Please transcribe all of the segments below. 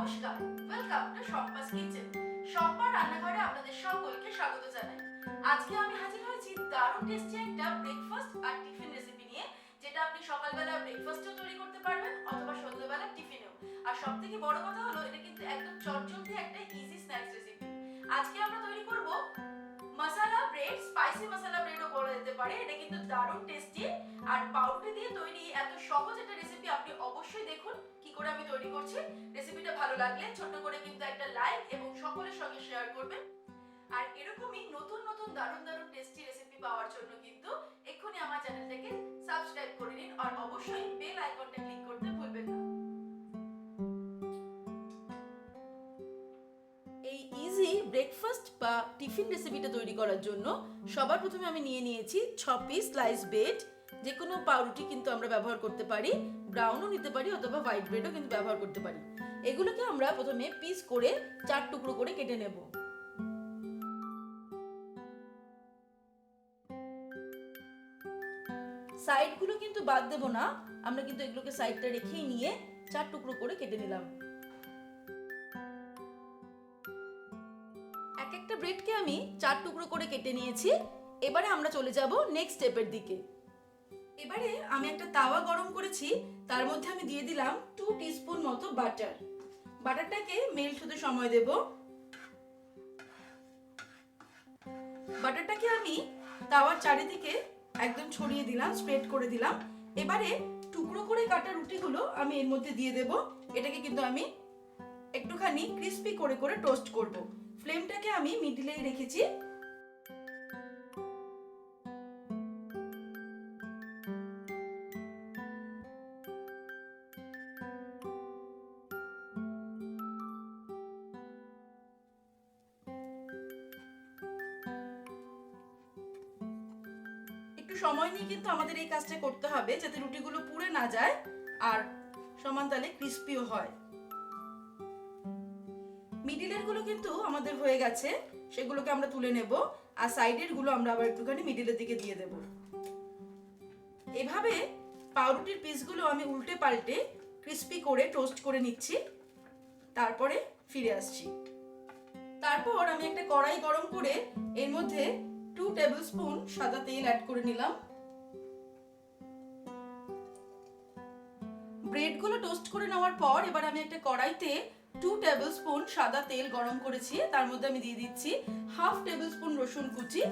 নমস্কার, welcome to Shampa's kitchen. Shampa রান্নাঘরে আপনাদের সকলকে স্বাগত জানাই। আজকে আমি হাজির হয়েছি দারুণ টেস্টি একটা ব্রেকফাস্ট আর টিফিন রেসিপি নিয়ে, যেটা আপনি সকালবেলা ব্রেকফাস্টেও তৈরি করতে পারবেন অথবা সন্ধ্যাবেলা টিফিনেও। আর সবথেকে বড় কথা হলো এটা কিন্তু একদম চটজলদি একটা ইজি স্ন্যাক্স রেসিপি। আজকে আমরা তৈরি করব মশলা ব্রেড, স্পাইসি মশলা ব্রেডও বলা যেতে পারে। এটা কিন্তু দারুণ টেস্টি আর পাউরুটি দিয়ে তৈরি এত সহজ একটা রেসিপি আপনি অবশ্যই দেখুন কি করে আমি তৈরি করছি। রেসিপিটা ভালো লাগলে ছোট করে কিন্তু একটা লাইক এবং সকলের সঙ্গে শেয়ার করবেন। আর এরকমই নতুন নতুন দারুণ দারুণ টেস্টি রেসিপি পাওয়ার জন্য কিন্তু এক্ষুনি আমার চ্যানেলটাকে সাবস্ক্রাইব করে নিন আর অবশ্যই বেল আইকনটা ক্লিক করতে ভুলবেন না। এই ইজি ব্রেকফাস্ট বা টিফিন রেসিপিটা তৈরি করার জন্য সবার প্রথমে আমি নিয়ে নিয়েছি 6 পিস স্লাইস ব্রেড। যে কোনো পাউরুটি কিন্তু আমরা ব্যবহার করতে পারি, ব্রাউনও নিতে পারি অথবা হোয়াইট ব্রেডও কিন্তু ব্যবহার করতে পারি। এগুলোকে আমরা প্রথমে পিস করে 4 টুকরো করে কেটে নেব। সাইডগুলো কিন্তু বাদ দেব না, আমরা কিন্তু এগুলোকে সাইডটা রেখেই নিয়ে 4 টুকরো করে কেটে নিলাম। এক একটা ব্রেডকে আমি 4 টুকরো করে কেটে নিয়েছি। এবারে আমরা চলে যাব নেক্সট স্টেপের দিকে। এবারে আমি একটা তাওয়া গরম করেছি, তার মধ্যে আমি দিয়ে দিলাম 2 টিস্পুন মতো বাটার। বাটারটাকে মেল্ট হতে সময় দেব। বাটারটাকে আমি তাওয়ার চারিদিকে একদম ছড়িয়ে দিলাম, স্প্রেড করে দিলাম। এবারে টুকরো করে কাটা রুটিগুলো আমি এর মধ্যে দিয়ে দেব। এটাকে কিন্তু আমি একটুখানি ক্রিস্পি করে করে টোস্ট করব। ফ্লেমটাকে আমি মিডিলেই রেখেছি। একটু সময় নিয়ে কিন্তু আমাদের এই কাজটা করতে হবে, যাতে রুটিগুলো পুড়ে না যায় আর সমান তালে ক্রিস্পিও হয়। মিডিলের গুলো কিন্তু আমাদের হয়ে গেছে, সেগুলোকে আমরা তুলে নেব। আর সাইডের গুলো আমরা আবার একটুখানি মিডিলের দিকে দিয়ে দেব। এভাবে পাউরুটির পিসগুলো আমি উল্টে পাল্টে ক্রিস্পি করে টোস্ট করে নিচ্ছি, তারপরে ফিরে আসছি। তারপর আমি একটা কড়াই গরম করে এর মধ্যে 2 টেবিলস্পুন সাদা তেল অ্যাড করে নিলাম। ব্রেডগুলো টোস্ট করে নেওয়ার পর এবার আমি একটা কড়াইতে 2 টেবিলস্পুন সাদা তেল গরম করেছি, তার মধ্যে আমি দিয়ে দিচ্ছি হাফ টেবিলস্পুন রসুন কুচি।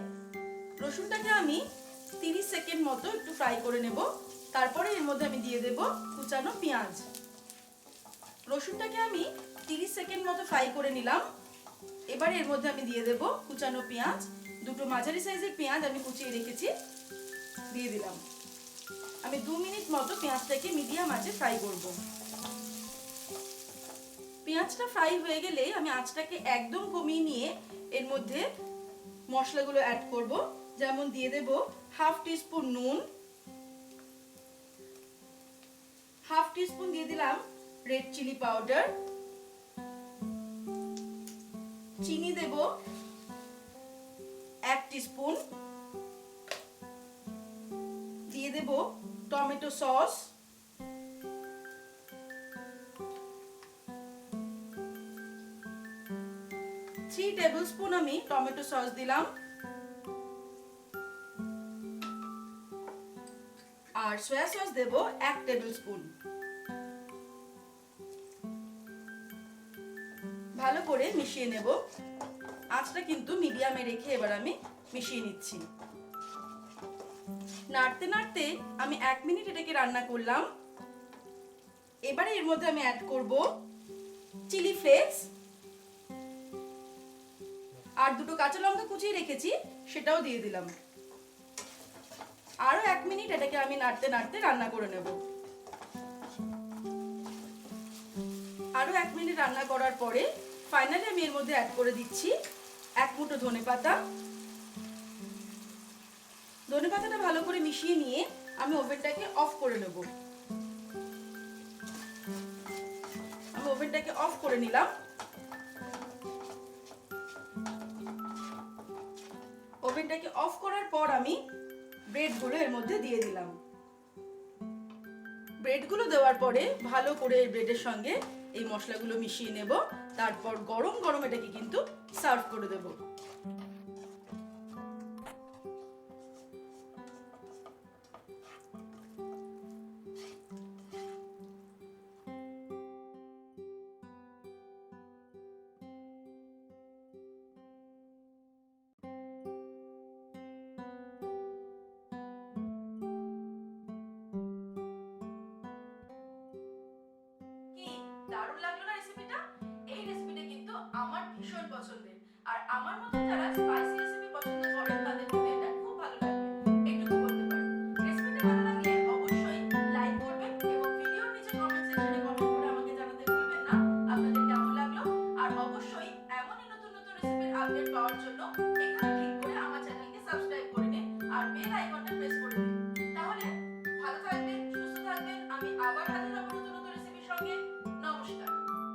রসুনটাকে আমি 30 সেকেন্ড মতো একটু ফ্রাই করে নেব। তারপরে এর মধ্যে আমি দিয়ে দেব কুচানো পেঁয়াজ। রসুনটাকে আমি 30 সেকেন্ড মতো ফ্রাই করে নিলাম। এবারে এর মধ্যে আমি দিয়ে দেব কুচানো পেঁয়াজ। দুটো মাঝারি সাইজের পেঁয়াজ আমি কুচিয়ে রেখেছি, দিয়ে দিলাম। আমি 2 মিনিট মতো পেঁয়াজটাকে মিডিয়াম আঁচে ফ্রাই করব। পেঁয়াজটা ফ্রাই হয়ে গেলে আমি আঁচটাকে একদম কমিয়ে নিয়ে এর মধ্যে মশলাগুলো অ্যাড করব। যেমন দিয়ে দেব হাফ টিস্পুন নুন, হাফ টিস্পুন দিয়ে দিলাম রেড চিলি পাউডার, চিনি দেব 1 টিস্পুন, দিয়ে দেব টমেটো সস, 3 টেবিলস্পুন আমি টমেটো সস দিলাম। আর সয়া সস দেব 1 টেবিলস্পুন। ভালো করে মিশিয়ে নেব। আঁচটা কিন্তু মিডিয়ামে রেখে এবার আমি মিশিয়ে নিচ্ছি। নাড়তে নাড়তে আমি 1 মিনিট এটাকে রান্না করলাম। এবারে এর মধ্যে আমি অ্যাড করব চিলি ফ্লেক্স আর 2টো কাঁচা লঙ্কা কুচিয়ে রেখেছি, সেটাও দিয়ে দিলাম। আরো 1 মিনিট এটাকে আমি নাড়তে নাড়তে রান্না করে নেব। আরো 1 মিনিট রান্না করার পরে ফাইনালি আমি এর মধ্যে অ্যাড করে দিচ্ছি 1 মুঠো ধনেপাতা। ধনেপাতাটা ভালো করে মিশিয়ে নিয়ে আমি ওভেনটাকে অফ করে নেব। আমি ওভেনটাকে অফ করে নিলাম। ওভেনটাকে অফ করার পর আমি ব্রেডগুলো এর মধ্যে দিয়ে দিলাম। ব্রেডগুলো দেওয়ার পরে ভালো করে এই ব্রেডের সঙ্গে এই মশলাগুলো মিশিয়ে নেব। তারপর গরম গরম এটাকে কিন্তু সার্ভ করে দেব। কি দারুণ লাগলো না রেসিপিটা? এই রেসিপিটা কিন্তু আমার ভীষণ পছন্দের, আর আমার মতো যারা স্পাইসি রেসিপি পছন্দ করেন তাদের কিন্তু এটা খুব ভালো লাগবে। এইটুকু বলতে পারি। রেসিপিটা ভালো লাগলে অবশ্যই লাইক করবেন এবং ভিডিওর নিচে কমেন্ট সেকশনে কমেন্ট করে আমাকে জানাতে ভুলবেন না আপনাদের কেমন লাগলো। আর অবশ্যই এমনই নতুন নতুন রেসিপির আপডেট পাওয়ার জন্য